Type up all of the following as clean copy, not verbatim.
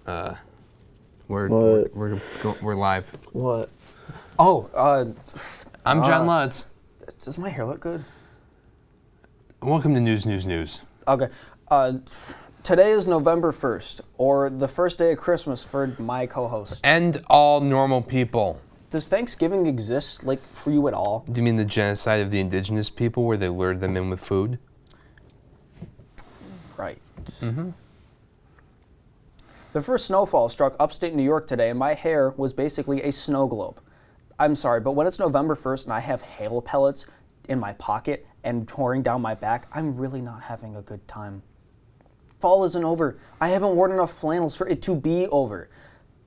We're live. What? Oh, I'm John Lutz. does my hair look good? Welcome to News. Okay. Today is November 1st, or the first day of Christmas for my co-host. And all normal people. Does Thanksgiving exist, for you at all? Do you mean the genocide of the indigenous people where they lured them in with food? Right. Mm-hmm. The first snowfall struck upstate New York today, and my hair was basically a snow globe. I'm sorry, but when it's November 1st and I have hail pellets in my pocket and pouring down my back, I'm really not having a good time. Fall isn't over. I haven't worn enough flannels for it to be over.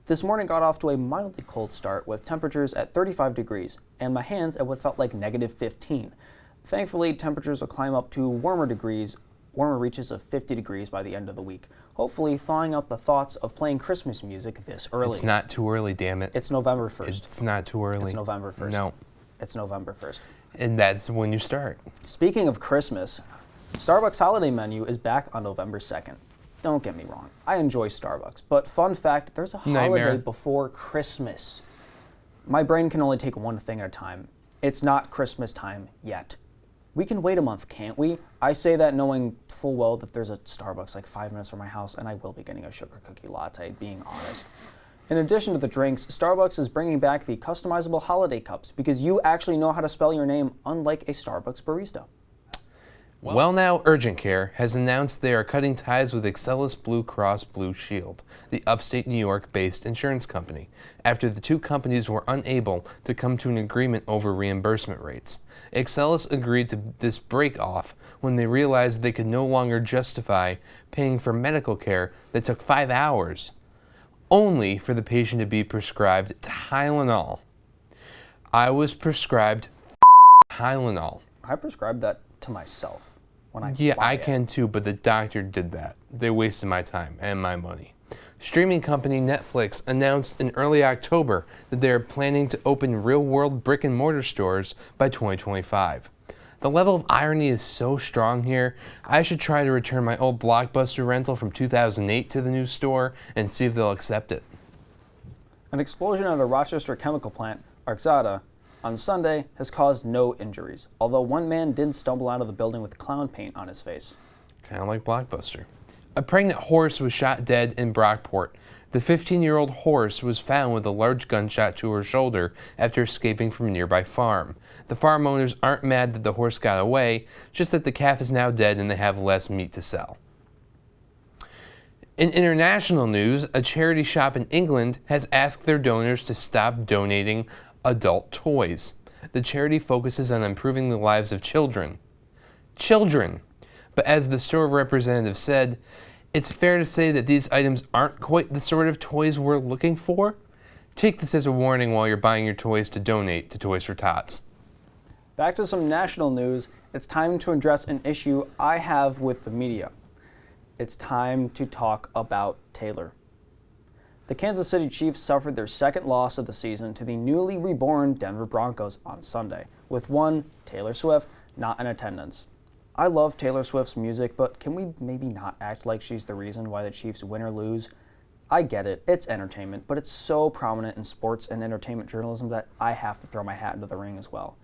This morning got off to a mildly cold start with temperatures at 35 degrees and my hands at what felt like negative 15. Thankfully, temperatures will climb up to warmer reaches of 50 degrees by the end of the week, hopefully thawing out the thoughts of playing Christmas music this early. It's not too early, damn it. It's November 1st. It's not too early. It's November 1st. No. It's November 1st. And that's when you start. Speaking of Christmas, Starbucks holiday menu is back on November 2nd. Don't get me wrong, I enjoy Starbucks, but fun fact, there's a holiday before Christmas. My brain can only take one thing at a time. It's not Christmas time yet. We can wait a month, can't we? I say that knowing full well that there's a Starbucks like 5 minutes from my house, and I will be getting a sugar cookie latte, being honest. In addition to the drinks, Starbucks is bringing back the customizable holiday cups because you actually know how to spell your name, unlike a Starbucks barista. Well Now Urgent Care has announced they are cutting ties with Excellus Blue Cross Blue Shield, the upstate New York-based insurance company, after the two companies were unable to come to an agreement over reimbursement rates. Excellus agreed to this break-off when they realized they could no longer justify paying for medical care that took 5 hours, only for the patient to be prescribed Tylenol. I was prescribed Tylenol. I prescribed that to myself when I I can too, but the doctor did that. They wasted my time and my money. Streaming company Netflix announced in early October that they are planning to open real-world brick-and-mortar stores by 2025. The level of irony is so strong here, I should try to return my old Blockbuster rental from 2008 to the new store and see if they'll accept it. An explosion at a Rochester chemical plant, Arxada, on Sunday has caused no injuries, although one man did stumble out of the building with clown paint on his face. Kind of like Blockbuster. A pregnant horse was shot dead in Brockport. The 15-year-old horse was found with a large gunshot to her shoulder after escaping from a nearby farm. The farm owners aren't mad that the horse got away, just that the calf is now dead and they have less meat to sell. In international news, a charity shop in England has asked their donors to stop donating adult toys. The charity focuses on improving the lives of children. But as the store representative said, it's fair to say that these items aren't quite the sort of toys we're looking for. Take this as a warning while you're buying your toys to donate to Toys for Tots. Back to some national news. It's time to address an issue I have with the media. It's time to talk about Taylor. The Kansas City Chiefs suffered their second loss of the season to the newly reborn Denver Broncos on Sunday, with one, Taylor Swift, not in attendance. I love Taylor Swift's music, but can we maybe not act like she's the reason why the Chiefs win or lose? I get it, it's entertainment, but it's so prominent in sports and entertainment journalism that I have to throw my hat into the ring as well.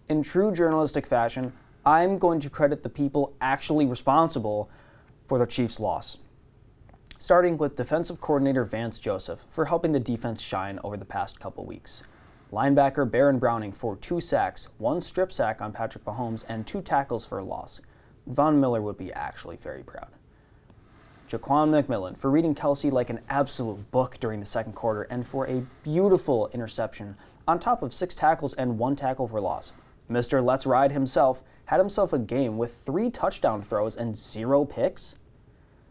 In true journalistic fashion, I'm going to credit the people actually responsible for the Chiefs' loss. Starting with defensive coordinator Vance Joseph for helping the defense shine over the past couple weeks. Linebacker Baron Browning for 2 sacks, 1 strip sack on Patrick Mahomes, and 2 tackles for a loss. Von Miller would be actually very proud. Jaquan McMillan for reading Kelsey like an absolute book during the second quarter and for a beautiful interception on top of 6 tackles and 1 tackle for loss. Mr. Let's Ride himself had himself a game with 3 touchdown throws and 0 picks.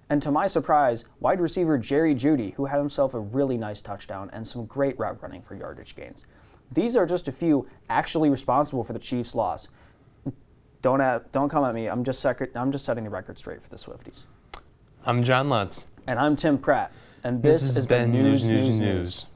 And to my surprise, wide receiver Jerry Jeudy, who had himself a really nice touchdown and some great route running for yardage gains. These are just a few actually responsible for the Chiefs' loss. Don't come at me. I'm just setting the record straight for the Swifties. I'm John Lutz. And I'm Tim Pratt. And this has been News.